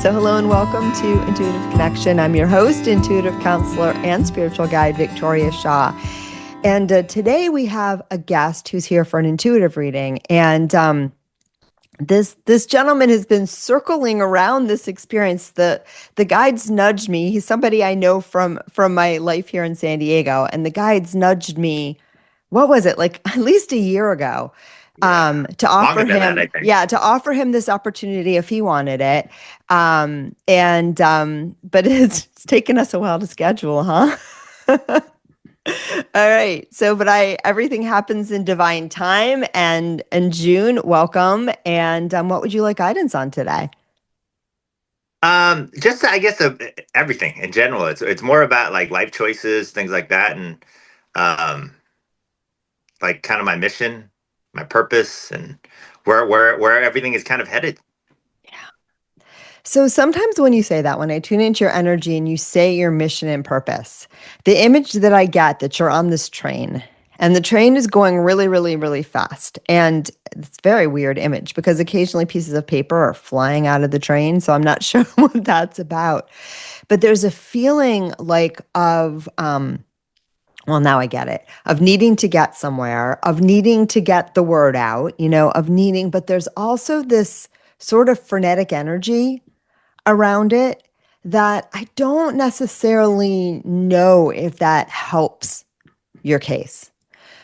So hello and welcome to Intuitive Connection. I'm your host, intuitive counselor and spiritual guide, Victoria Shaw. And today we have a guest who's here for an intuitive reading. And this gentleman has been circling around this experience. The guides nudged me. He's somebody I know from my life here in San Diego. And the guides nudged me, what was it, like at least a year ago, to offer Longer than that, I him, think. to offer him this opportunity if he wanted it. But it's taken us a while to schedule, huh? All right. So, but everything happens in divine time. And June, welcome. And what would you like guidance on today? Just I guess everything in general. It's more about like life choices, things like that, and um, like kind of my mission, my purpose, and where everything is kind of headed. So sometimes when you say that, when I tune into your energy and you say your mission and purpose, the image that I get that you're on this train and the train is going really, really, really fast. And it's a very weird image because occasionally pieces of paper are flying out of the train. So I'm not sure what that's about. But there's a feeling like well, now I get it, of needing to get somewhere, of needing to get the word out, of needing, but there's also this sort of frenetic energy around it that I don't necessarily know if that helps your case.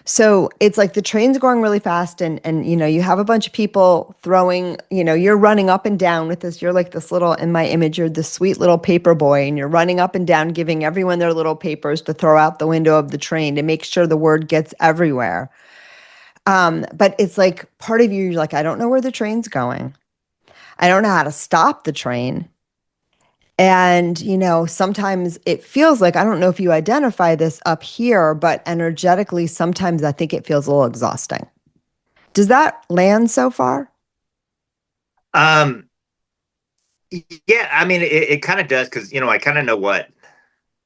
So it's like the train's going really fast and you have a bunch of people throwing, you're running up and down with this. You're like this little, in my image, you're this sweet little paper boy and you're running up and down, giving everyone their little papers to throw out the window of the train to make sure the word gets everywhere. But it's like part of you're like, I don't know where the train's going. I don't know how to stop the train. And, sometimes it feels like, I don't know if you identify this up here, but energetically, sometimes I think it feels a little exhausting. Does that land so far? Um, yeah, I mean, it kind of does because I kind of know what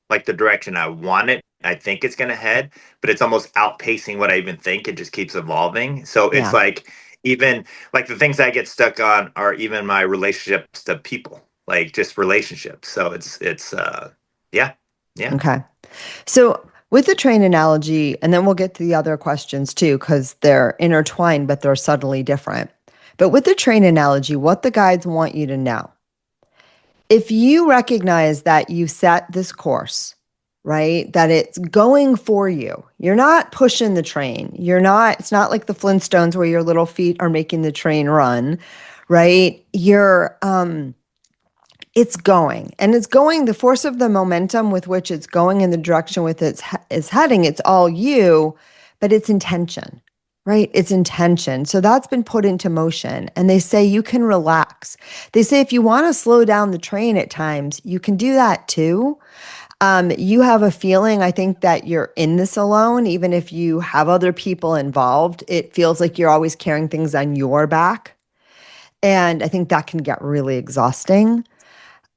like the direction I want it. I think it's going to head, but it's almost outpacing what I even think. It just keeps evolving. So it's Yeah. like even like the things I get stuck on are even my relationships to people, like just relationships. So it's yeah, yeah. Okay. So with the train analogy, and then we'll get to the other questions too, because they're intertwined, but they're subtly different. But with the train analogy, what the guides want you to know, if you recognize that you set this course, right, that it's going for you, you're not pushing the train. It's not like the Flintstones where your little feet are making the train run, right? It's going and it's going, the force of the momentum with which it's going in the direction with is heading, it's all you, but it's intention, right? It's intention. So that's been put into motion. And they say you can relax. They say if you want to slow down the train at times, you can do that too. You have a feeling, I think, that you're in this alone, even if you have other people involved. It feels like you're always carrying things on your back. And I think that can get really exhausting.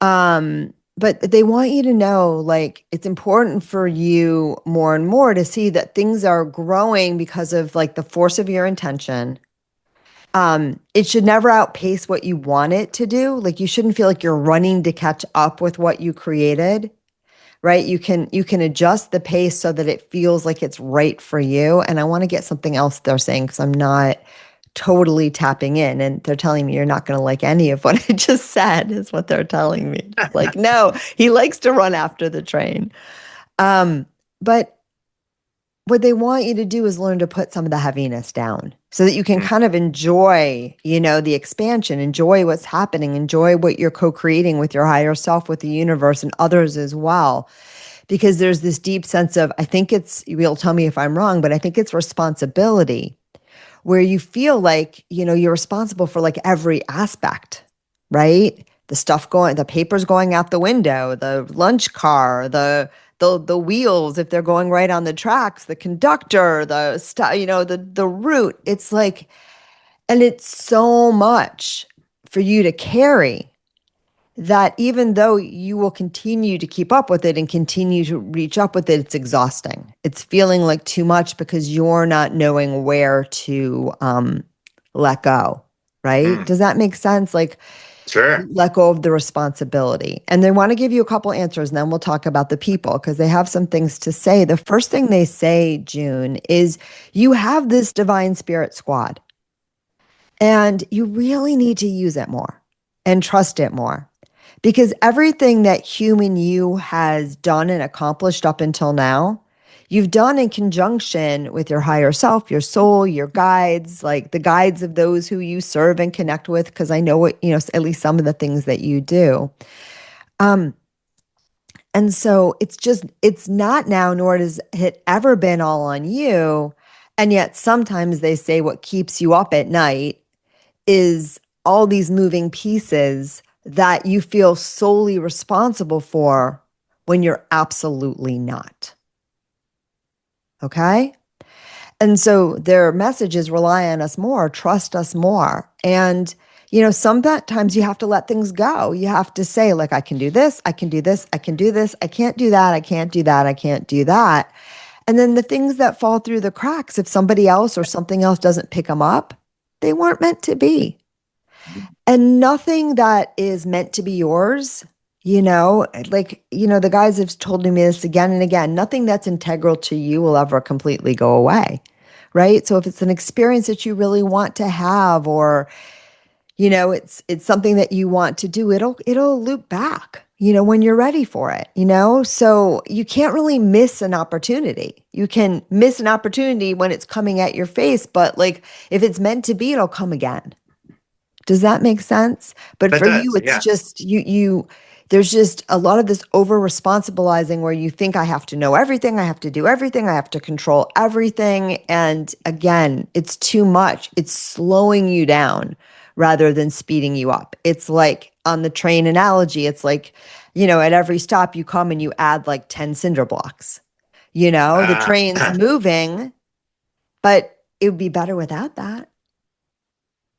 But they want you to know, like, it's important for you more and more to see that things are growing because of like the force of your intention. It should never outpace what you want it to do. Like you shouldn't feel like you're running to catch up with what you created, right? You can adjust the pace so that it feels like it's right for you. And I want to get something else they're saying because I'm not totally tapping in and they're telling me you're not going to like any of what I just said is what they're telling me. Like, no, he likes to run after the train. But what they want you to do is learn to put some of the heaviness down so that you can Mm. kind of enjoy, the expansion, enjoy what's happening, enjoy what you're co-creating with your higher self, with the universe and others as well. Because there's this deep sense of, I think you'll tell me if I'm wrong, but I think it's responsibility where you feel like, you're responsible for like every aspect, right? The papers going out the window, the lunch car, the wheels, if they're going right on the tracks, the conductor, the route. It's like, and it's so much for you to carry that even though you will continue to keep up with it and continue to reach up with it, it's exhausting. It's feeling like too much because you're not knowing where to let go, right? Mm. Does that make sense? Like, Sure. Let go of the responsibility. And they want to give you a couple answers, and then we'll talk about the people because they have some things to say. The first thing they say, June, is you have this divine spirit squad, and you really need to use it more and trust it more because everything that human you has done and accomplished up until now, you've done in conjunction with your higher self, your soul, your guides, like the guides of those who you serve and connect with. Because I know what, at least some of the things that you do. Um, and so it's not now, nor has it ever been all on you. And yet sometimes they say what keeps you up at night is all these moving pieces that you feel solely responsible for when you're absolutely not. Okay? And so their message is rely on us more, trust us more. And, sometimes you have to let things go. You have to say, like, I can do this, I can do this, I can do this, I can't do that, I can't do that, I can't do that. And then the things that fall through the cracks, if somebody else or something else doesn't pick them up, they weren't meant to be. And nothing that is meant to be yours, the guys have told me this again and again, nothing that's integral to you will ever completely go away. Right. So if it's an experience that you really want to have, or, it's something that you want to do, it'll loop back, when you're ready for it, so you can't really miss an opportunity. You can miss an opportunity when it's coming at your face, but like if it's meant to be, it'll come again. Does that make sense? But That for you, does. it's Yeah. just there's just a lot of this over responsibilizing where you think I have to know everything, I have to do everything, I have to control everything. And again, it's too much. It's slowing you down rather than speeding you up. It's like on the train analogy, it's like, at every stop you come and you add like 10 cinder blocks. The Uh, train's moving, but it would be better without that.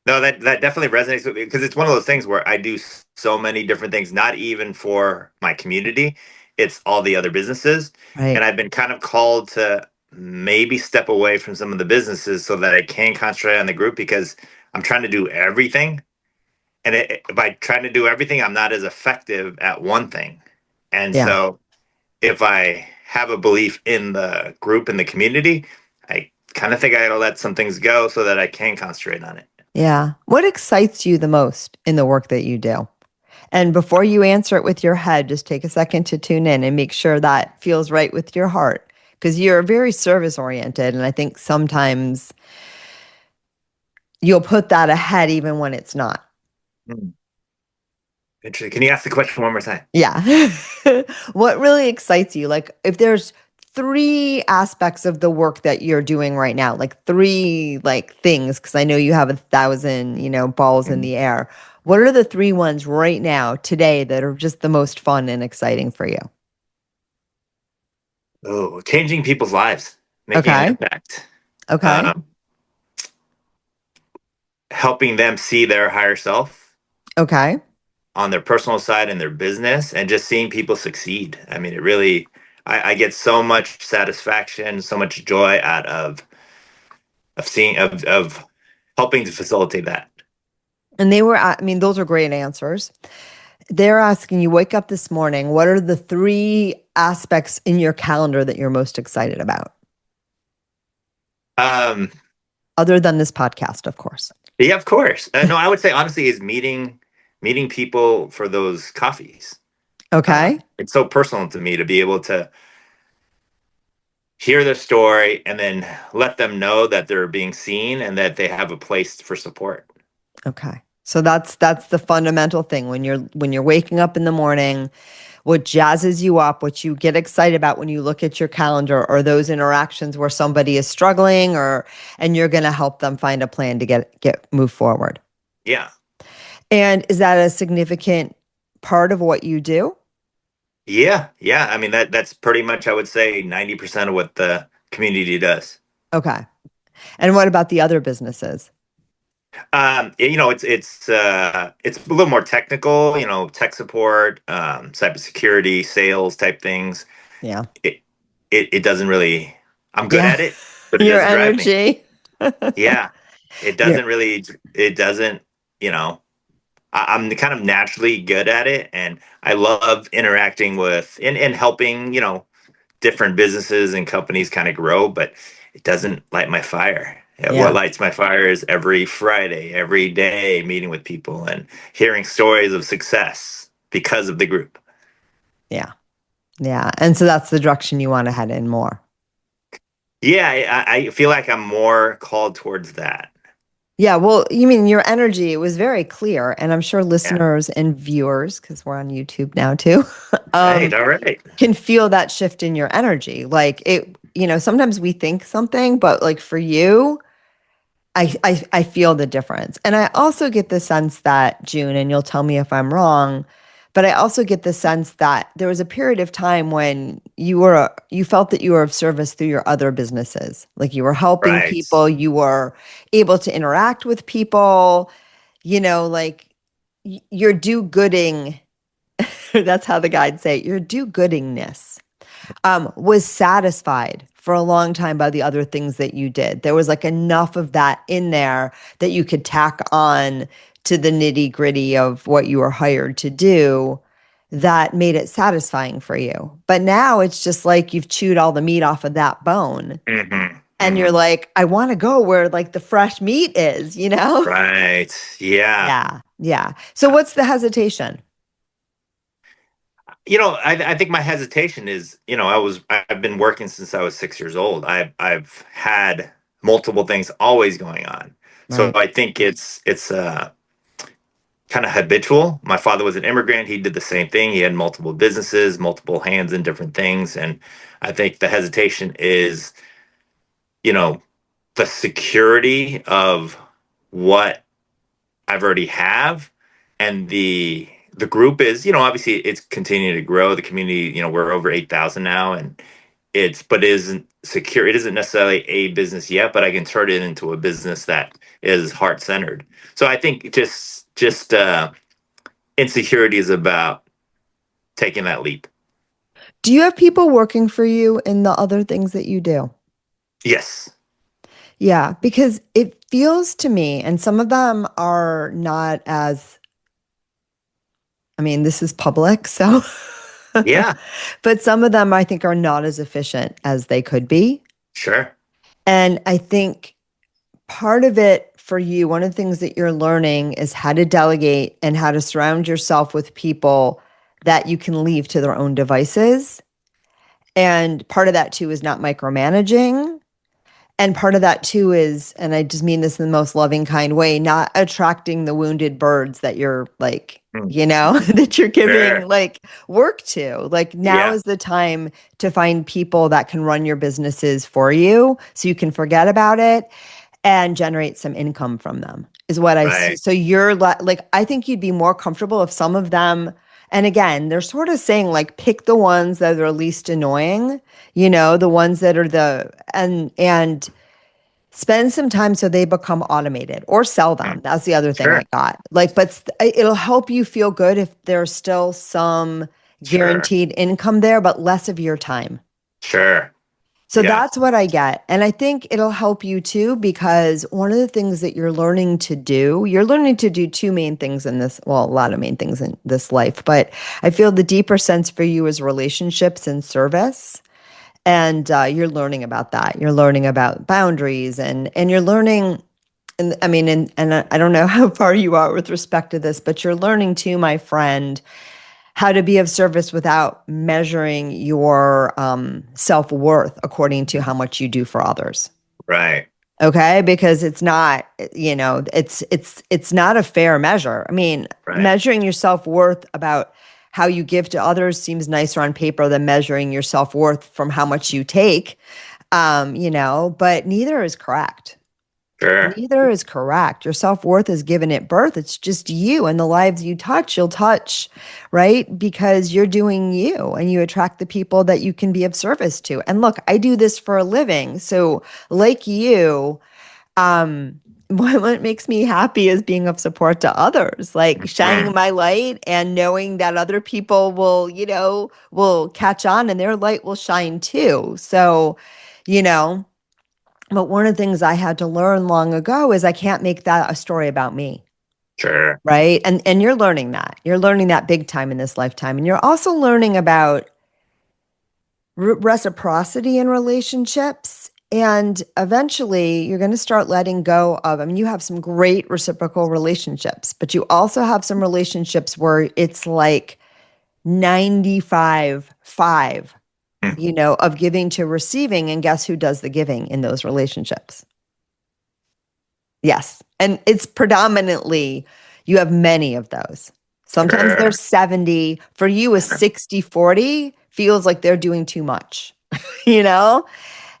no, that definitely resonates with me because it's one of those things where I do so many different things, not even for my community, it's all the other businesses. And Right. I've been kind of called to maybe step away from some of the businesses so that I can concentrate on the group because I'm trying to do everything. And by trying to do everything, I'm not as effective at one thing. And Yeah. so if I have a belief in the group and the community, I kind of think I gotta let some things go so that I can concentrate on it. Yeah. What excites you the most in the work that you do? And before you answer it with your head, just take a second to tune in and make sure that feels right with your heart because you're very service oriented. And I think sometimes you'll put that ahead even when it's not. Hmm. Interesting. Can you ask the question one more time? Yeah. What really excites you? Like, if there's three aspects of the work that you're doing right now, like three like things, because I know you have 1,000, balls in Mhm. the air. What are the three ones right now, today, that are just the most fun and exciting for you? Oh, changing people's lives, making an Okay. impact, Okay. um, helping them see their higher self Okay. on their personal side and their business, and just seeing people succeed. I mean, it really, I get so much satisfaction, so much joy out of seeing of helping to facilitate that. And I mean, those are great answers. They're asking you, wake up this morning, what are the three aspects in your calendar that you're most excited about? Um, Other than this podcast, of course. yeah, of course. No, I would say honestly is meeting people for those coffees. Okay. It's so personal to me to be able to hear their story and then let them know that they're being seen and that they have a place for support. Okay. So that's the fundamental thing when you're waking up in the morning, what jazzes you up, what you get excited about when you look at your calendar or those interactions where somebody is struggling and you're going to help them find a plan to get move forward. Yeah. And is that a significant part of what you do? Yeah. Yeah. I mean that's pretty much I would say 90% of what the community does. Okay. And what about the other businesses? It's a little more technical, tech support, cybersecurity, sales type things. Yeah. It it doesn't really I'm good Yeah. at it, but it Your doesn't drive me. energy. Yeah. It Your doesn't really it doesn't, you know, I'm kind of naturally good at it, and I love interacting with and helping, different businesses and companies kind of grow, but it doesn't light my fire. What Yeah. lights my fire is every Friday, every day, meeting with people and hearing stories of success because of the group. Yeah. Yeah. And so that's the direction you want to head in more. Yeah, I feel like I'm more called towards that. Yeah, well, you mean your energy was very clear, and I'm sure Yeah. listeners and viewers, because we're on YouTube now too, Right. um, All right. can feel that shift in your energy. Like it, sometimes we think something, but like for you, I feel the difference. And I also get the sense that, June, and you'll tell me if I'm wrong, but I also get the sense that there was a period of time when you felt that you were of service through your other businesses. Like you were helping Right. people, you were able to interact with people, like your do-gooding, that's how the guides say it, your do-goodingness was satisfied for a long time by the other things that you did. There was like enough of that in there that you could tack on to the nitty gritty of what you were hired to do that made it satisfying for you. But now it's just like you've chewed all the meat off of that bone. Hmm. And you're Hmm. like, I want to go where like the fresh meat is, you know? Right. Yeah. Yeah. Yeah. So what's the hesitation? I think my hesitation is, I've been working since I was 6 years old. I've had multiple things always going on. So Right. I think it's kind of habitual. My father was an immigrant. He did the same thing. He had multiple businesses, multiple hands in different things. And I think the hesitation is, you know, the security of what I've already have, and the group is, obviously it's continuing to grow. The community, we're over 8,000 now, and but it isn't secure. It isn't necessarily a business yet, but I can turn it into a business that is heart centered. So I think just insecurity is about taking that leap. Do you have people working for you in the other things that you do? Yes. Yeah, because it feels to me, and some of them are not as, I mean, this is public, so, Yeah. but some of them I think are not as efficient as they could be. Sure. And I think part of it for you, one of the things that you're learning is how to delegate and how to surround yourself with people that you can leave to their own devices. And part of that too is not micromanaging. And part of that too is, and I just mean this in the most loving, kind way, not attracting the wounded birds that you're like, Mm. that you're giving Sure. like work to. Like now Yeah. is the time to find people that can run your businesses for you so you can forget about it and generate some income from them, is what I see. Right. So you're like, I think you'd be more comfortable if some of them, and again, they're sort of saying like pick the ones that are least annoying, the ones that are and spend some time so they become automated or sell them. Mm. That's the other thing I Sure. got. Like, but it'll help you feel good if there's still some Sure. guaranteed income there, but less of your time. Sure. So Yeah. that's what I get. And I think it'll help you too, because one of the things that you're learning to do two main things in this, well, a lot of main things in this life, but I feel the deeper sense for you is relationships and service. And you're learning about that. You're learning about boundaries and you're learning, and I mean, and I don't know how far you are with respect to this, but you're learning too, my friend, how to be of service without measuring your self-worth according to how much you do for others. Right. Okay, because it's not, it's not a fair measure. I mean, Right. measuring your self-worth about how you give to others seems nicer on paper than measuring your self-worth from how much you take. But neither is correct. Sure. Neither is correct. Your self-worth is given at birth. It's just you and the lives you touch, you'll touch, right? Because you're doing you and you attract the people that you can be of service to. And look, I do this for a living. So, like you, what makes me happy is being of support to others, like shining Mm. my light and knowing that other people will catch on and their light will shine too. So, you know, but one of the things I had to learn long ago is I can't make that a story about me. Sure. right? And you're learning that. You're learning that big time in this lifetime. And you're also learning about reciprocity in relationships. And eventually you're going to start letting go of, I mean, you have some great reciprocal relationships, but you also have some relationships where it's like 95-5, Mm. of giving to receiving. And guess who does the giving in those relationships? Yes. And it's predominantly, you have many of those. Sometimes they're Sure. 70. For you, a 60-40 feels like they're doing too much, you know?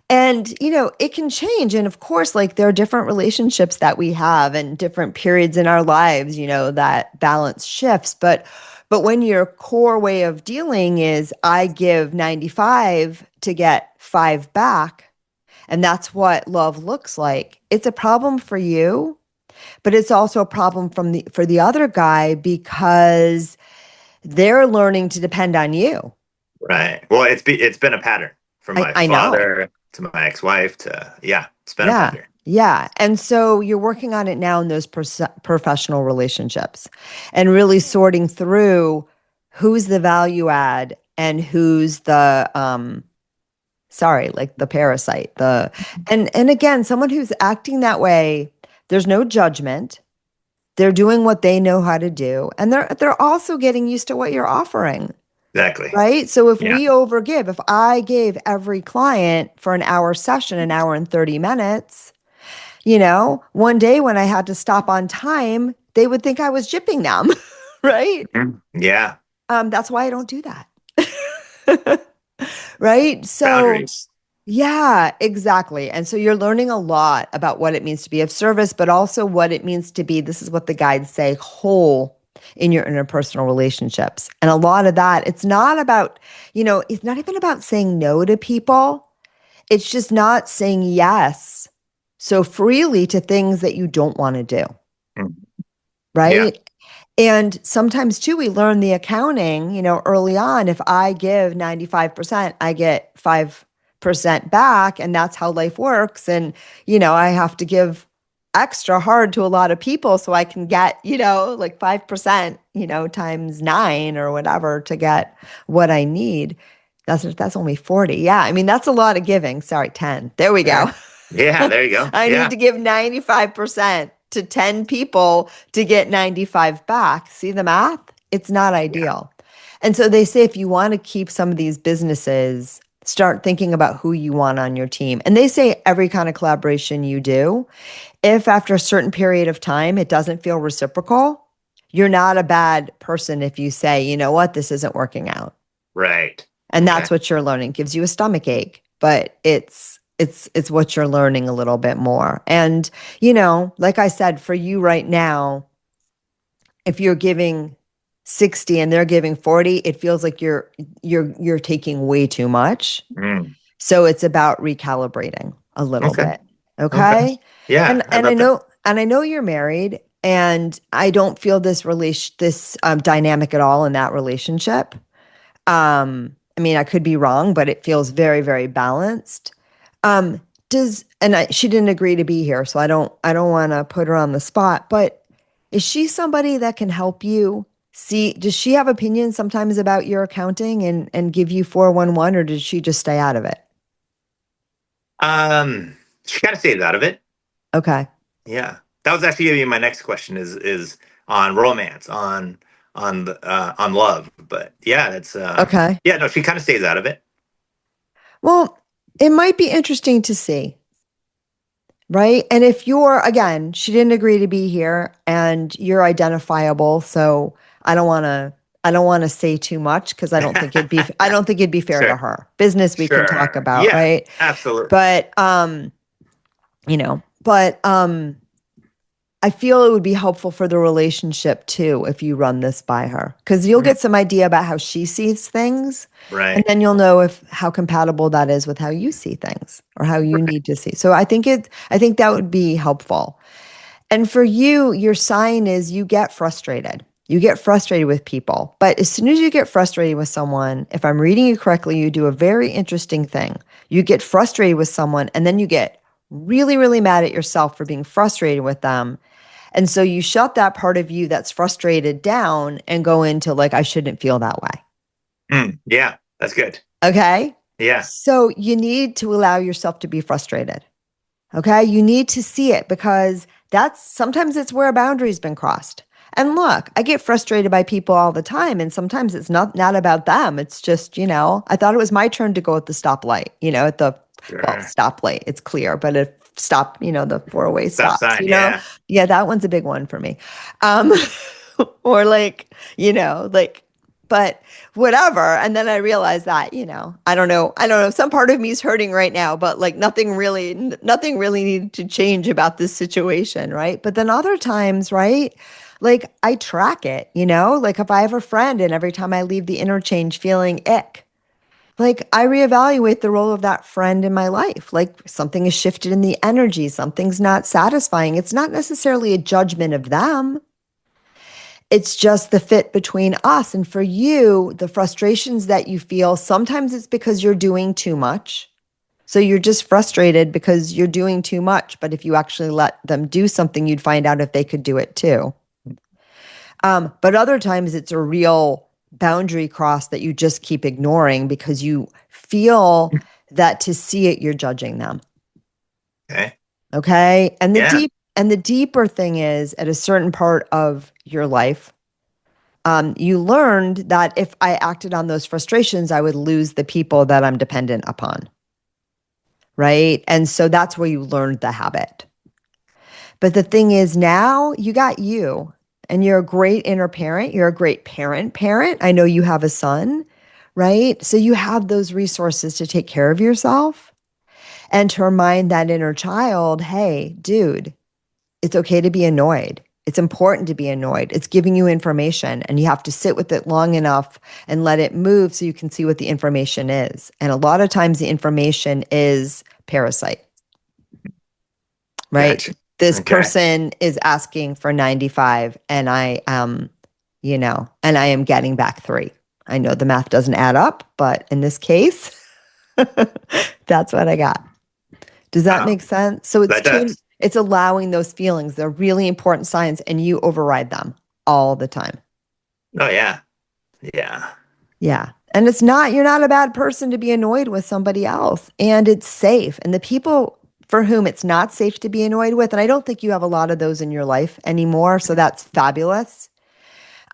And, it can change. And of course, like there are different relationships that we have and different periods in our lives, that balance shifts. But when your core way of dealing is I give 95 to get 5 back, and that's what love looks like, it's a problem for you, but it's also a problem for the other guy because they're learning to depend on you. Right. Well, it's been a pattern from my I know. father to my ex-wife to, yeah, it's been a Yeah. pattern. Yeah. And so you're working on it now in those professional relationships and really sorting through who's the value add and who's the like the parasite. And again, someone who's acting that way, there's no judgment. They're doing what they know how to do, and they're also getting used to what you're offering. Exactly. Right. So if Yeah. we overgive, if I gave every client for an hour session, an hour and 30 minutes, one day when I had to stop on time, they would think I was gypping them. Right. Mhm. Yeah. That's why I don't do that. Right. So, Boundaries. yeah, exactly. And so you're learning a lot about what it means to be of service, but also what it means to be, this is what the guides say, whole in your interpersonal relationships. And a lot of that, it's not about, it's not even about saying no to people. It's just not saying yes so freely to things that you don't want to do. Mm. Yeah. Right. And sometimes too, we learn the accounting, early on. If I give 95%, I get 5% back. And that's how life works. And, I have to give extra hard to a lot of people so I can get, like 5%, times 9 or whatever to get what I need. That's only 40. Yeah. I mean, that's a lot of giving. Sorry, 10. There we go. Sure. Yeah. There you go. I need Yeah. to give 95% to 10 people to get 95 back. See the math? It's not Yeah. ideal. And so they say if you want to keep some of these businesses, start thinking about who you want on your team. And they say every kind of collaboration you do, if after a certain period of time it doesn't feel reciprocal, you're not a bad person if you say, you know what, this isn't working out. Right. And that's Okay. what you're learning. It gives you a stomach ache, but it's what you're learning a little bit more. And like I said, for you right now, if you're giving 60 and they're giving 40, it feels like you're taking way too much. Mm. So it's about recalibrating a little Okay. bit. Okay. Okay? Yeah. And How about that? I know you're married, and I don't feel this dynamic at all in that relationship. I mean, I could be wrong, but it feels very, very balanced. Um, she didn't agree to be here, so I don't want to put her on the spot, but is she somebody that can help you see? Does she have opinions sometimes about your accounting and give you 411, or did she just stay out of it? She kind of stays out of it. Okay. Yeah. That was actually gonna be my next question is on romance, on love. But yeah, it's Okay. yeah, no, she kind of stays out of it. Well, it might be interesting to see, right? And if again, she didn't agree to be here and you're identifiable, so I don't want to I don't want to say too much because I don't think it'd be fair to Sure. her. Business we can talk Sure. about, Yeah, right? absolutely. But I feel it would be helpful for the relationship too if you run this by her because you'll Mm. get some idea about how she sees things, and Right. then you'll know if how compatible that is with how you see things or how you Right. need to see. So I think that would be helpful. And for you, your sign is you get frustrated. You get frustrated with people. But as soon as you get frustrated with someone, if I'm reading you correctly, you do a very interesting thing. You get frustrated with someone and then you get really, really mad at yourself for being frustrated with them. And so you shut that part of you that's frustrated down and go into like, I shouldn't feel that way. Yeah, that's good. Okay. Yeah. So you need to allow yourself to be frustrated. Okay. You need to see it because that's sometimes it's where a boundary's been crossed. And look, I get frustrated by people all the time. And sometimes it's not about them. It's just, I thought it was my turn to go at the stoplight, at the, well, Sure. stoplight, it's clear, but if stop, the four-way Stop stops, sign. Yeah. yeah, that one's a big one for me. Um, or like, like, but whatever. And then I realized that, I don't know. Some part of me is hurting right now, but like nothing really needed to change about this situation. Right. But then other times, right. Like I track it, like if I have a friend and every time I leave the interchange feeling ick, like I reevaluate the role of that friend in my life. Like something has shifted in the energy, something's not satisfying. It's not necessarily a judgment of them. It's just the fit between us. And for you, the frustrations that you feel, sometimes it's because you're doing too much. So you're just frustrated because you're doing too much. But if you actually let them do something, you'd find out if they could do it too. But other times it's a real boundary cross that you just keep ignoring because you feel that to see it, you're judging them. Okay. Okay. Yeah. And the deeper thing is at a certain part of your life, you learned that if I acted on those frustrations, I would lose the people that I'm dependent upon. Right. And so that's where you learned the habit. But the thing is now you got you and you're a great inner parent. You're a great parent. I know you have a son, right? So you have those resources to take care of yourself and to remind that inner child, hey, dude, it's okay to be annoyed. It's important to be annoyed. It's giving you information and you have to sit with it long enough and let it move so you can see what the information is. And a lot of times the information is parasite, right? Gotcha. This Okay. person is asking for 95 and and I am getting back 3. I know the math doesn't add up, but in this case, that's what I got. Does that Wow. make sense? So That does. it's allowing those feelings. They're really important signs and you override them all the time. Oh, yeah. Yeah. Yeah. And you're not a bad person to be annoyed with somebody else. And it's safe. And the people for whom it's not safe to be annoyed with, and I don't think you have a lot of those in your life anymore. So that's fabulous.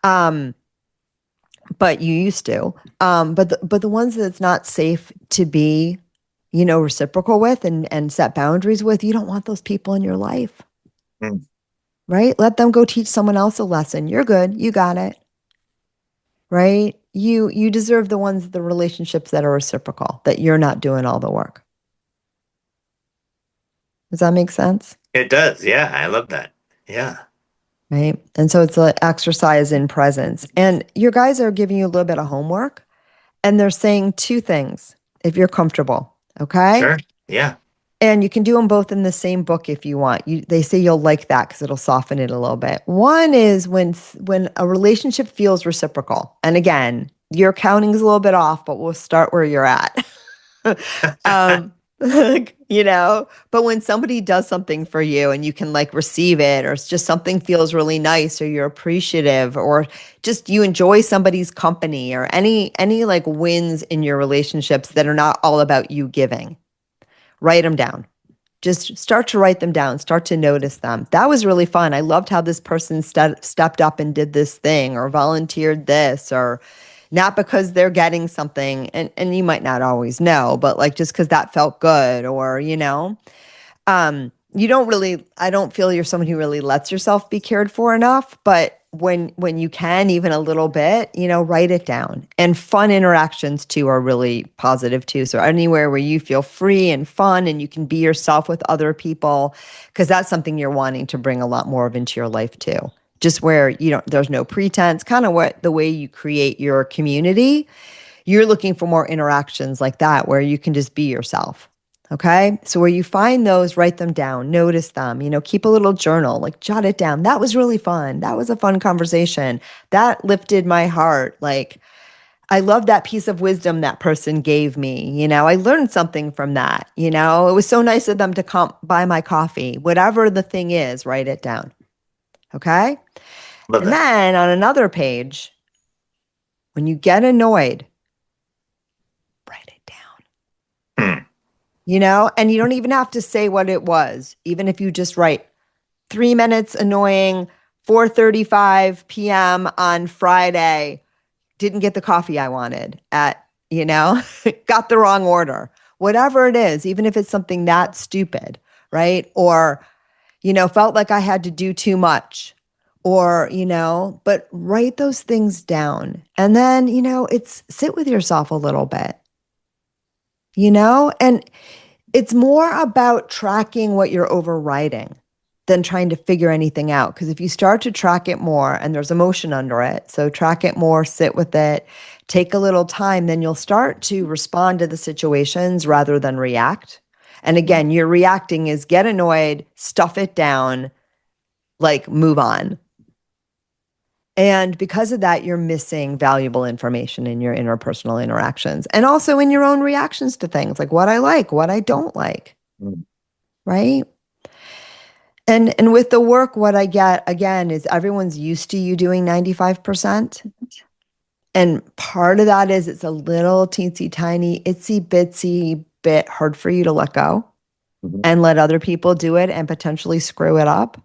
Um, but you used to. But the ones that it's not safe to be, reciprocal with and set boundaries with, you don't want those people in your life. Mm. Right? Let them go teach someone else a lesson. You're good. You got it. Right? You deserve the relationships that are reciprocal, that you're not doing all the work. Does that make sense? It does. Yeah. I love that. Yeah. Right? And so it's an exercise in presence. And your guys are giving you a little bit of homework and they're saying 2 things if you're comfortable. Okay? Sure. Yeah. And you can do them both in the same book if you want. They say you'll like that because it'll soften it a little bit. One is when a relationship feels reciprocal. And again, your counting is a little bit off, but we'll start where you're at. um, but when somebody does something for you and you can like receive it, or it's just something feels really nice, or you're appreciative, or just you enjoy somebody's company, or any like wins in your relationships that are not all about you giving. Write them down. Just start to write them down. Start to notice them. That was really fun. I loved how this person stepped up and did this thing or volunteered this, or not because they're getting something. And you might not always know, but like just because that felt good, or, you don't really, I don't feel you're someone who really lets yourself be cared for enough, but when you can, even a little bit, write it down. And fun interactions too are really positive too. So anywhere where you feel free and fun and you can be yourself with other people, because that's something you're wanting to bring a lot more of into your life too. Just where there's no pretense, kind of the way you create your community. You're looking for more interactions like that where you can just be yourself. Okay. So where you find those, write them down, notice them, keep a little journal, like jot it down. That was really fun. That was a fun conversation. That lifted my heart. Like, I love that piece of wisdom that person gave me. I learned something from that. It was so nice of them to come buy my coffee. Whatever the thing is, write it down. Okay. Love And that. then on another page, when you get annoyed, write it down, Hmm. and you don't even have to say what it was. Even if you just write 3 minutes annoying, 4:35 p.m. on Friday, didn't get the coffee I wanted got the wrong order, whatever it is, even if it's something that stupid, right? Or, felt like I had to do too much or, but write those things down. And then, it's sit with yourself a little bit, and it's more about tracking what you're overriding than trying to figure anything out. Because if you start to track it more and there's emotion under it, so track it more, sit with it, take a little time, then you'll start to respond to the situations rather than react. And again, your reacting is get annoyed, stuff it down, like move on. And because of that, you're missing valuable information in your interpersonal interactions and also in your own reactions to things like what I like, what I don't like, Mm. right? And with the work, what I get again is everyone's used to you doing 95%. And part of that is it's a little teensy tiny, itsy bitsy bit hard for you to let go Mhm. and let other people do it and potentially screw it up.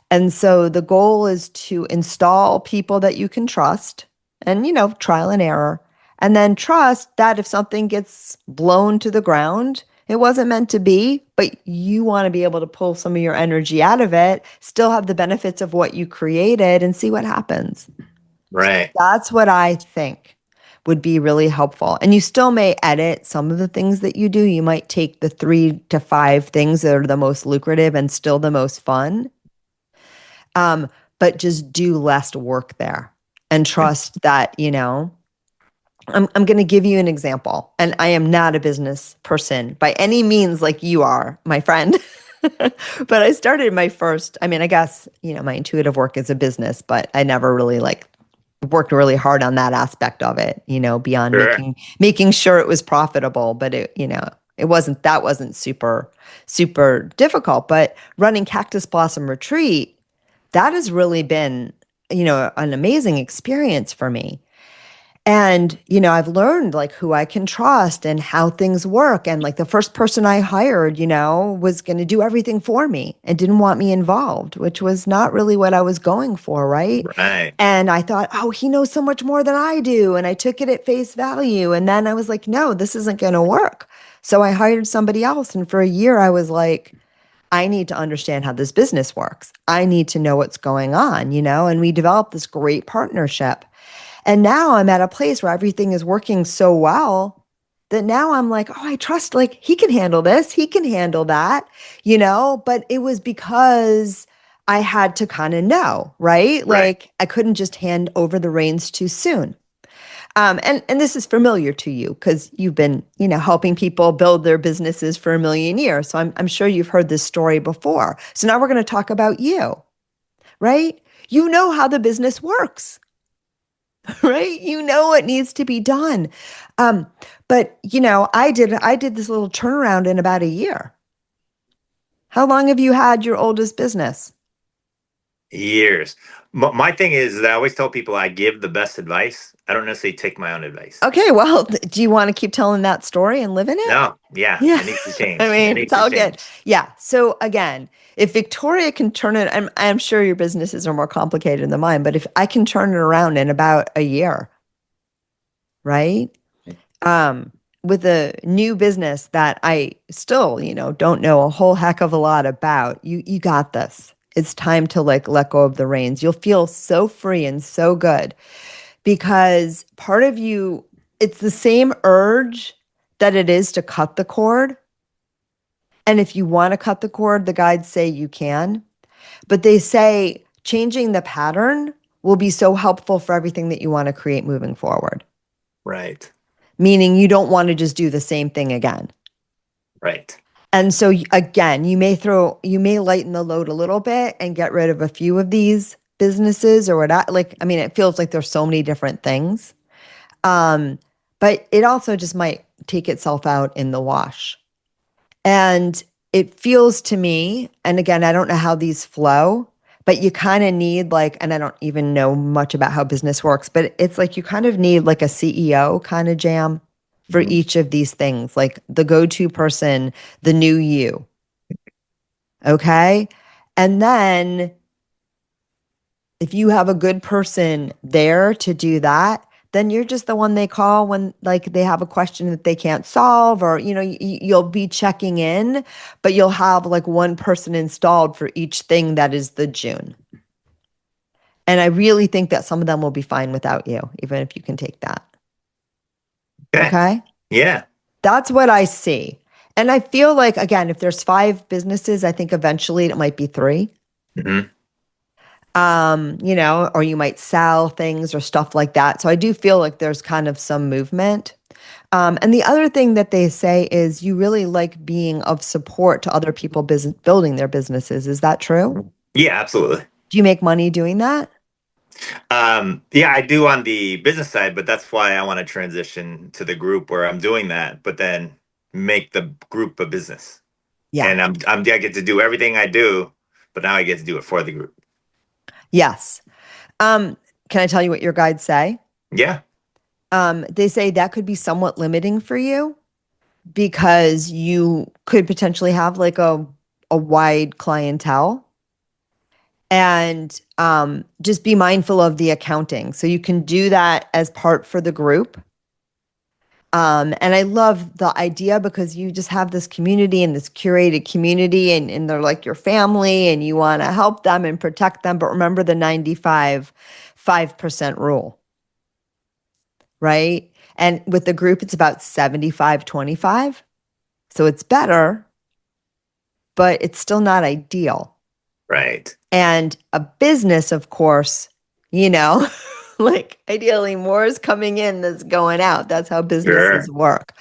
And so the goal is to install people that you can trust and, trial and error. And then trust that if something gets blown to the ground, it wasn't meant to be, but you want to be able to pull some of your energy out of it, still have the benefits of what you created and see what happens. Right. That's what I think would be really helpful. And you still may edit some of the things that you do. You might take the 3 to 5 things that are the most lucrative and still the most fun, but just do less work there and trust that, I'm going to give you an example. And I am not a business person by any means like you are, my friend. But I started my first, I mean, I guess, my intuitive work is a business, but I never really worked really hard on that aspect of it, beyond Sure. making sure it was profitable, but that wasn't super super difficult, but running Cactus Blossom Retreat, that has really been, an amazing experience for me. And, I've learned like who I can trust and how things work. And like the first person I hired, was going to do everything for me and didn't want me involved, which was not really what I was going for. Right. Right. And I thought, oh, he knows so much more than I do. And I took it at face value. And then I was like, no, this isn't going to work. So I hired somebody else. And for a year, I was like, I need to understand how this business works. I need to know what's going on, and we developed this great partnership. And now I'm at a place where everything is working so well that now I'm like, oh, I trust, like, he can handle this, he can handle that, but it was because I had to kind of know, right? Right. Like, I couldn't just hand over the reins too soon. And this is familiar to you because you've been, helping people build their businesses for a million years. So I'm sure you've heard this story before. So now we're going to talk about you, right? You know how the business works, right? You know what needs to be done. But I did this little turnaround in about a year. How long have you had your oldest business? Years. My thing is that I always tell people I give the best advice. I don't necessarily take my own advice. Okay, well, do you want to keep telling that story and live in it? No, yeah, Yeah. it needs to I change. It mean, it's needs to all good. change. Yeah. So again, if Victoria can turn it, I'm sure your businesses are more complicated than mine, but if I can turn it around in about a year, right? Um, with a new business that I still, don't know a whole heck of a lot about, you got this. It's time to like let go of the reins. You'll feel so free and so good because part of you, it's the same urge that it is to cut the cord. And if you want to cut the cord, the guides say you can. But they say changing the pattern will be so helpful for everything that you want to create moving forward. Right. Meaning you don't want to just do the same thing again. Right. And so again, you may lighten the load a little bit and get rid of a few of these businesses or what, like, I mean, it feels like there's so many different things. Um, but it also just might take itself out in the wash. And it feels to me, and again, I don't know how these flow, but you kind of need like, and I don't even know much about how business works, but it's like you kind of need like a CEO kind of jam for Mhm. each of these things, like the go-to person, the new you. Okay. And then if you have a good person there to do that, then you're just the one they call when like they have a question that they can't solve, or you'll be checking in, but you'll have like one person installed for each thing that is the June. And I really think that some of them will be fine without you, even if you can take that. Okay. Okay? Yeah. That's what I see. And I feel like, again, if there's 5 businesses, I think eventually it might be 3. Hmm. Or you might sell things or stuff like that. So I do feel like there's kind of some movement. And the other thing that they say is you really like being of support to other people building their businesses. Is that true? Yeah, absolutely. Do you make money doing that? Yeah, I do on the business side, but that's why I want to transition to the group where I'm doing that, but then make the group a business. Yeah. And I get to do everything I do, but now I get to do it for the group. Yes. Can I tell you what your guides say? Yeah. They say that could be somewhat limiting for you because you could potentially have like a wide clientele, and just be mindful of the accounting. So you can do that as part for the group. And I love the idea because you just have this community and this curated community, and they're like your family and you want to help them and protect them. But remember the 95% rule, right? And with the group, it's about 75-25. So it's better, but it's still not ideal. Right. And a business, of course, you know, like ideally more is coming in that's going out. That's how businesses Sure. work.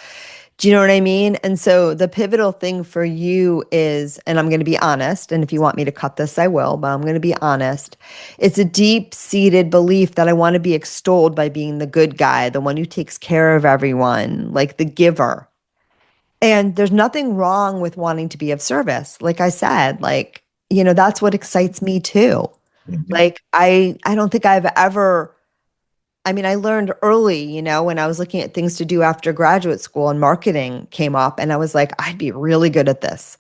Do you know what I mean? And so the pivotal thing for you is, and I'm going to be honest, and if you want me to cut this, I will, but I'm going to be honest. It's a deep-seated belief that I want to be extolled by being the good guy, the one who takes care of everyone, like the giver. And there's nothing wrong with wanting to be of service. Like I said, like, that's what excites me too. Mhm. Like I don't think I've ever, I mean, I learned early, when I was looking at things to do after graduate school and marketing came up, and I was like, I'd be really good at this.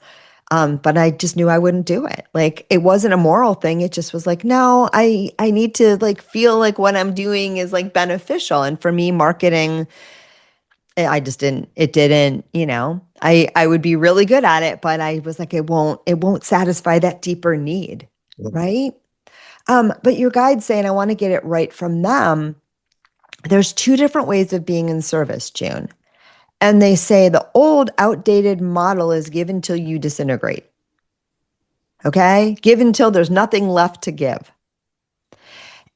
But I just knew I wouldn't do it. Like it wasn't a moral thing. It just was like, no, I need to like feel like what I'm doing is like beneficial. And for me, marketing, I just didn't, it didn't, I would be really good at it, but I was like, it won't satisfy that deeper need. Right. But your guides say, and I want to get it right from them, there's 2 different ways of being in service, June. And they say the old outdated model is give until you disintegrate. Okay. Give until there's nothing left to give.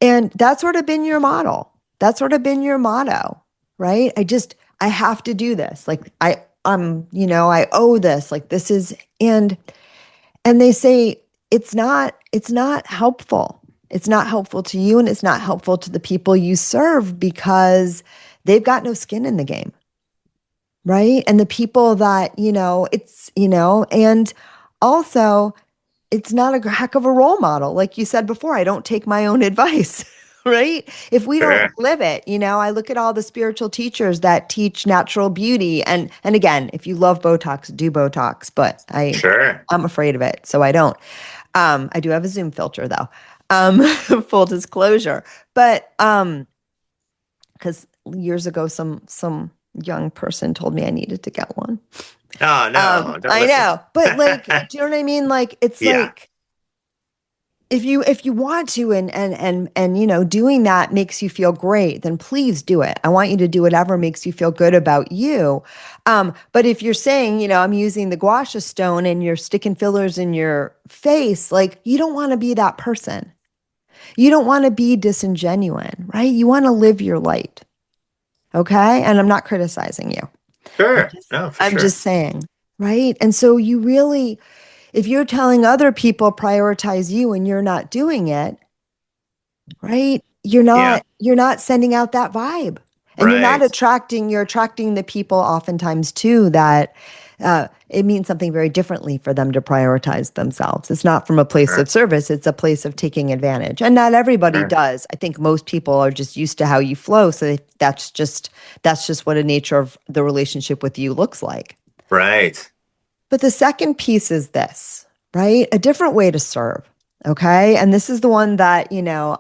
And that's sort of been your model. That's sort of been your motto, right? I have to do this. Like I owe this. Like this is, and they say it's not helpful. It's not helpful to you, and it's not helpful to the people you serve because they've got no skin in the game, right? And the people that, and also it's not a heck of a role model. Like you said before, I don't take my own advice, right? If we don't Sure. live it, I look at all the spiritual teachers that teach natural beauty. And again, if you love Botox, do Botox, but Sure. I'm afraid of it, so I don't. I do have a Zoom filter though. Full disclosure. But because years ago some young person told me I needed to get one. Oh, no, don't I listen. know, but like, do you know what I mean? Like, it's Yeah. like if you want to, and doing that makes you feel great, then please do it. I want you to do whatever makes you feel good about you. But if you're saying, I'm using the gua sha stone and you're sticking fillers in your face, like you don't want to be that person. You don't want to be disingenuous, right? You want to live your light. Okay? And I'm not criticizing you. I'm Sure. just No, for I'm sure. just saying, right? And so you really, if you're telling other people prioritize you and you're not doing it, right? You're Yeah. not you're not sending out that vibe. And Right. you're attracting the people oftentimes too that it means something very differently for them to prioritize themselves. It's not from a place Sure. of service, it's a place of taking advantage. And not everybody Sure. does. I think most people are just used to how you flow. So that's just what a nature of the relationship with you looks like. Right. But the second piece is this, right? A different way to serve. Okay. And this is the one that,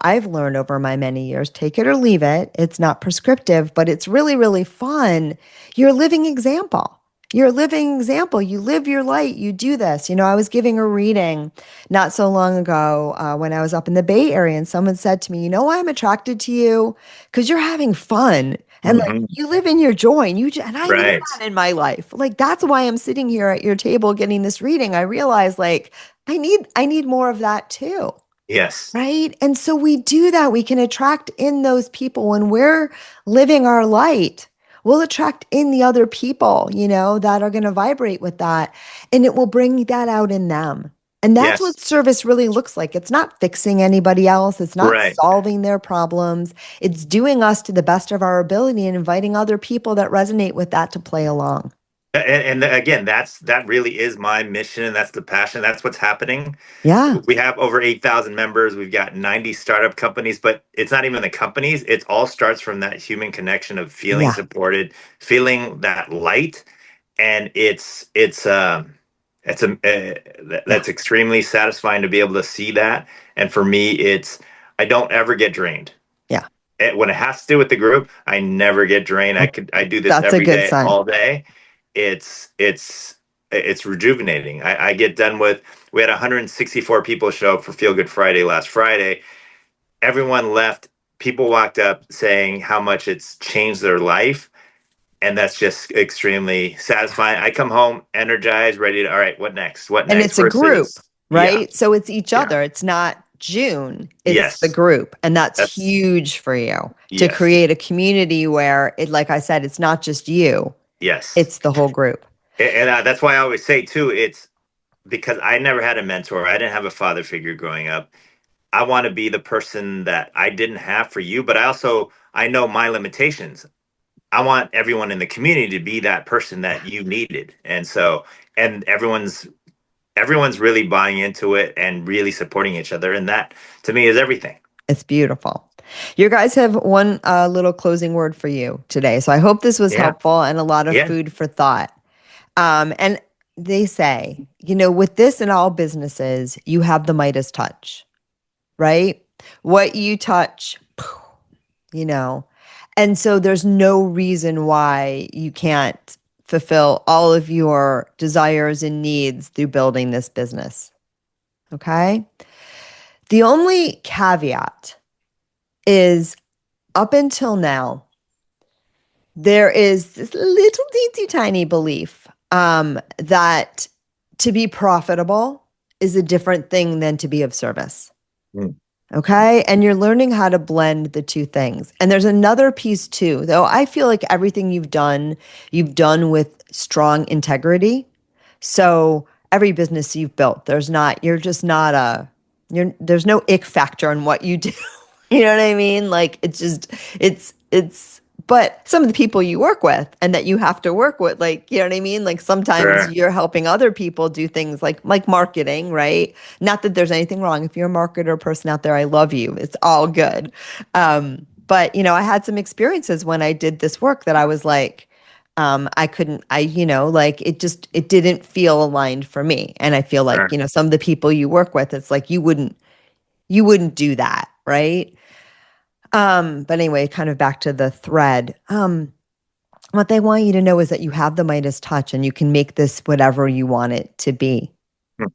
I've learned over my many years. Take it or leave it. It's not prescriptive, but it's really, really fun. You're a living example. You're a living example. You live your light. You do this. I was giving a reading not so long ago when I was up in the Bay Area, and someone said to me, "You know why I'm attracted to you? Because you're having fun. And like Hmm. you live in your joy, and I need Right. that in my life. Like that's why I'm sitting here at your table getting this reading. I realize like I need more of that too. Yes. Right? And so we do that. We can attract in those people when we're living our light. We'll attract in the other people, that are going to vibrate with that, and it will bring that out in them. And that's Yes. what service really looks like. It's not fixing anybody else. It's not Right. solving their problems. It's doing us to the best of our ability and inviting other people that resonate with that to play along. And again, that really is my mission, and that's the passion. That's what's happening. Yeah. We have over 8,000 members. We've got 90 startup companies, but it's not even the companies. It all starts from that human connection of feeling Yeah. supported, feeling that light, and Yeah. that's extremely satisfying to be able to see that. And for me, I don't ever get drained. Yeah. When it has to do with the group, I never get drained. I do this That's a every good day, sign. all day. It's it's it's rejuvenating. I get done with. We had 164 people show up for Feel Good Friday last Friday. Everyone left. People walked up saying how much it's changed their life, and that's just extremely satisfying. I come home energized, ready to. All right, what next? What And next? it's a Versus, group, yeah, right? So it's each yeah, other. It's not June, it's the yes, group. And that's that's huge for you to yes, create a community where like I said, it's not just you, yes, it's the whole group. and that's why I always say too. It's because I never had a mentor. I didn't have a father figure growing up. I want to be the person that I didn't have for you, but I know my limitations. I want everyone in the community to be that person that you needed. And everyone's really buying into it and really supporting each other, and that to me is everything. It's beautiful. You guys have one little closing word for you today. So I hope this was Yeah. helpful and a lot of Yeah. food for thought. And they say, with this in all businesses, you have the Midas touch, right? What you touch, you know. And so there's no reason why you can't fulfill all of your desires and needs through building this business. Okay? The only caveat is up until now, there is this little teensy tiny belief that to be profitable is a different thing than to be of service. Mm. Okay. And you're learning how to blend the two things. And there's another piece too, though I feel like everything you've done with strong integrity. So every business you've built, there's no ick factor in what you do. You know what I mean? Like it's, but some of the people you work with and that you have to work with, like, you know what I mean? Like sometimes Sure. you're helping other people do things like marketing, right? Not that there's anything wrong. If you're a marketer person out there, I love you. It's all good. But I had some experiences when I did this work that I was like, I couldn't, like it didn't feel aligned for me. And I feel like, Sure. some of the people you work with, it's like you wouldn't do that, right? But anyway, kind of back to the thread. What they want you to know is that you have the Midas touch and you can make this whatever you want it to be. Hmm.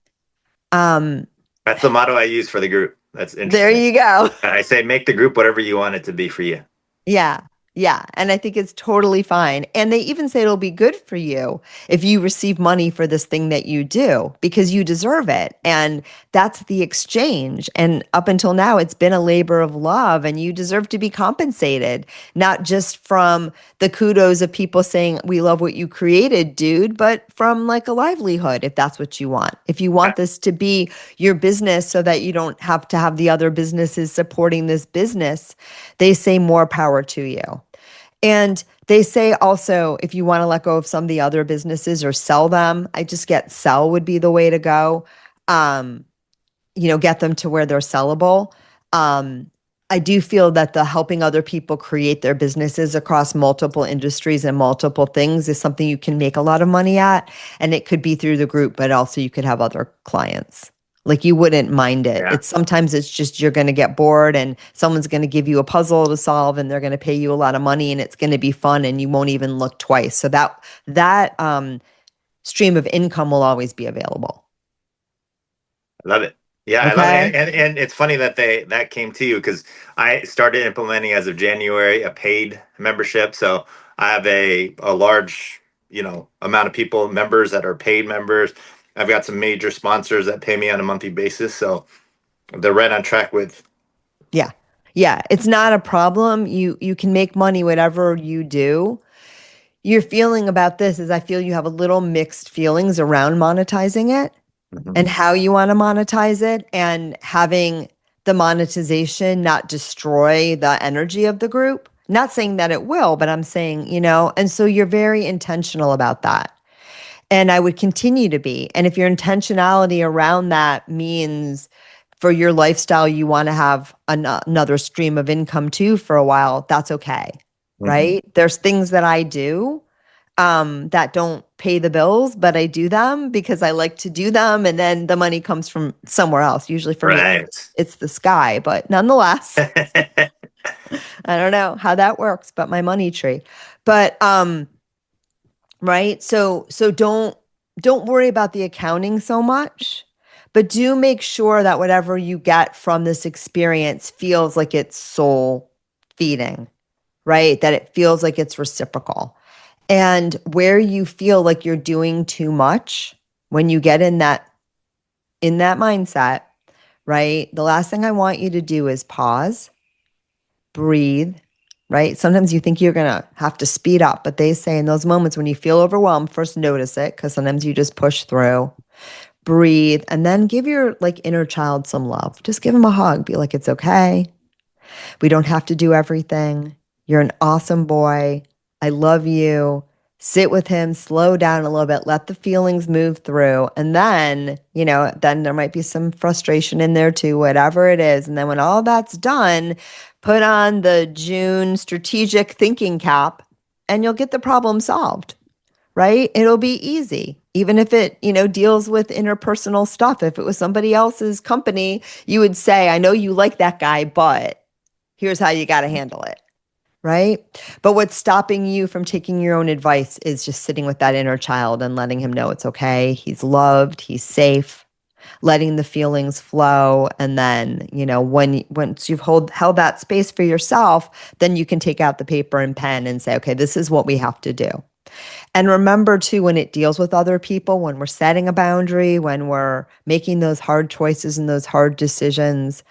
Um, That's the motto I use for the group. That's there interesting. you go. I say make the group whatever you want it to be for you. Yeah. Yeah. And I think it's totally fine. And they even say it'll be good for you if you receive money for this thing that you do because you deserve it. And that's the exchange. And up until now, it's been a labor of love and you deserve to be compensated, not just from the kudos of people saying, we love what you created, dude, but from like a livelihood, if that's what you want. If you want this to be your business so that you don't have to have the other businesses supporting this business, they say more power to you. And they say also, if you want to let go of some of the other businesses or sell them, I just get sell would be the way to go. Um, get them to where they're sellable. Um, I do feel that the helping other people create their businesses across multiple industries and multiple things is something you can make a lot of money at. And it could be through the group, but also you could have other clients. Like you wouldn't mind it. Yeah. It's sometimes it's just you're going to get bored and someone's going to give you a puzzle to solve and they're going to pay you a lot of money and it's going to be fun and you won't even look twice. So that stream of income will always be available. I love it. Yeah, I love it. Okay. And it's funny that that came to you because I started implementing as of January a paid membership. So I have a large, amount of people, members that are paid members. I've got some major sponsors that pay me on a monthly basis. So they're right on track with. Yeah. Yeah, it's not a problem. You can make money whatever you do. Your feeling about this is I feel you have a little mixed feelings around monetizing it and Mhm. how you want to monetize it and having the monetization not destroy the energy of the group. Not saying that it will, but I'm saying, and so you're very intentional about that. And I would continue to be. And if your intentionality around that means for your lifestyle, you want to have another stream of income too for a while, that's okay. Mhm. Right. There's things that I do that don't pay the bills, but I do them because I like to do them. And then the money comes from somewhere else. Usually for me, Right. it's the sky. But nonetheless, I don't know how that works, but my money tree. But right? So don't worry about the accounting so much, but do make sure that whatever you get from this experience feels like it's soul feeding, right? That it feels like it's reciprocal. And where you feel like you're doing too much when you get in that mindset, right? The last thing I want you to do is pause, breathe, right? Sometimes you think you're going to have to speed up, but they say in those moments when you feel overwhelmed, first notice it because sometimes you just push through, breathe, and then give your like inner child some love. Just give him a hug. Be like, it's okay. We don't have to do everything. You're an awesome boy. I love you. Sit with him, slow down a little bit, let the feelings move through. And then there might be some frustration in there too, whatever it is. And then when all that's done, put on the June strategic thinking cap and you'll get the problem solved, right? It'll be easy. Even if it, deals with interpersonal stuff. If it was somebody else's company, you would say, I know you like that guy, but here's how you got to handle it. Right. But what's stopping you from taking your own advice is just sitting with that inner child and letting him know it's okay. He's loved, he's safe, letting the feelings flow. And then, once you've held that space for yourself, then you can take out the paper and pen and say, okay, this is what we have to do. And remember too, when it deals with other people, when we're setting a boundary, when we're making those hard choices and those hard decisions,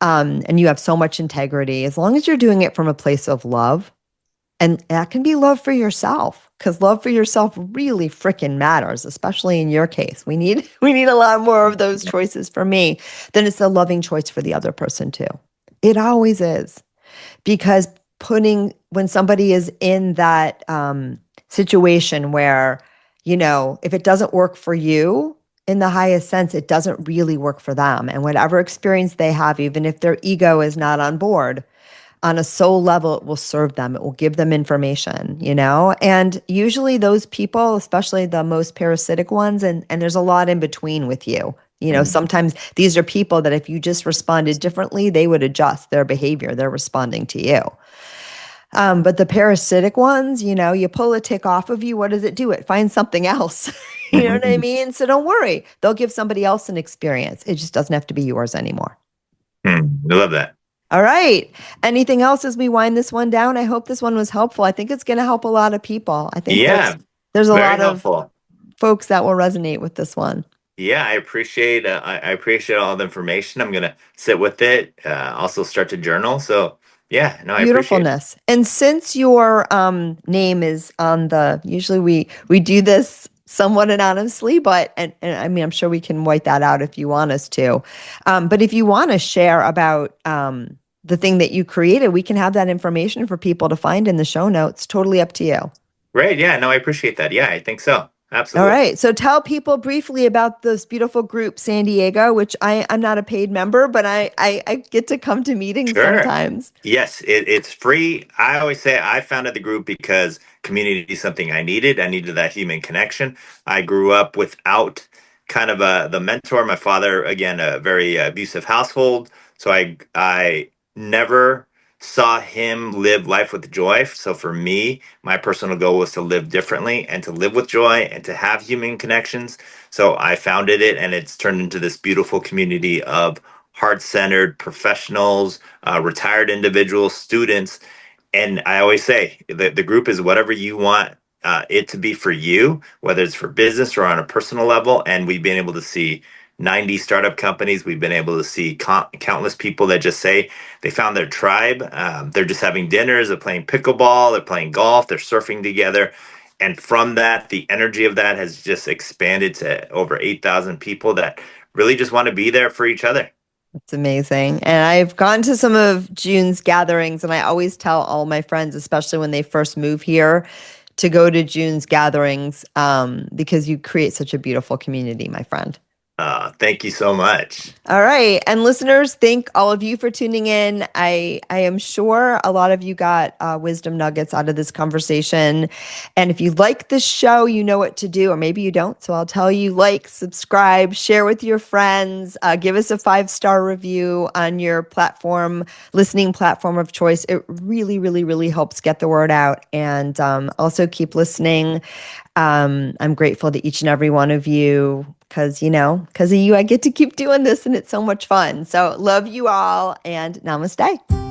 and you have so much integrity, as long as you're doing it from a place of love, and that can be love for yourself, because love for yourself really freaking matters, especially in your case. We need we need a lot more of those choices for me than it's a loving choice for the other person too. It always is, because when somebody is in that situation where, if it doesn't work for you in the highest sense, it doesn't really work for them. And whatever experience they have, even if their ego is not on board, on a soul level, it will serve them. It will give them information, And usually those people, especially the most parasitic ones, and there's a lot in between with you. Mhm. Sometimes these are people that if you just responded differently, they would adjust their behavior. They're responding to you. But the parasitic ones, you pull a tick off of you. What does it do? It finds something else. You know what I Mhm. mean? So don't worry. They'll give somebody else an experience. It just doesn't have to be yours anymore. I love that. All right. Anything else as we wind this one down? I hope this one was helpful. I think it's going to help a lot of people. I think there's Yeah, there's a very lot of helpful. folks that will resonate with this one. Yeah, I appreciate all the information. I'm gonna sit with it. Also start to journal. So yeah, no, I appreciate it. Beautifulness. And since your name is on usually we do this somewhat anonymously, but and I mean I'm sure we can white that out if you want us to. But if you want to share about the thing that you created, we can have that information for people to find in the show notes. Totally up to you. Great. Yeah, no, I appreciate that. Yeah, I think so. All Absolutely. right. So tell people briefly about this beautiful group, San Diego, which I'm not a paid member, but I get to come to meetings Sure. sometimes. Yes, it's free. I always say I founded the group because community is something I needed. I needed that human connection. I grew up without kind of the mentor. My father, again, a very abusive household, so I never saw him live life with joy. So for me, my personal goal was to live differently and to live with joy and to have human connections. So I founded it, and it's turned into this beautiful community of heart-centered professionals, retired individuals, students. And I always say the group is whatever you want it to be for you, whether it's for business or on a personal level. And we've been able to see 90 startup companies. We've been able to see countless people that just say they found their tribe. They're just having dinners, they're playing pickleball, they're playing golf, they're surfing together. And from that, the energy of that has just expanded to over 8,000 people that really just want to be there for each other. It's amazing. And I've gone to some of June's gatherings, and I always tell all my friends, especially when they first move here, to go to June's gatherings because you create such a beautiful community, my friend. Thank you so much. All right. And listeners, thank all of you for tuning in. I am sure a lot of you got wisdom nuggets out of this conversation. And if you like this show, you know what to do, or maybe you don't. So I'll tell you, like, subscribe, share with your friends, give us a 5-star review on your listening platform of choice. It really, really, really helps get the word out. And also keep listening. I'm grateful to each and every one of you because of you, I get to keep doing this and it's so much fun. So love you all and namaste.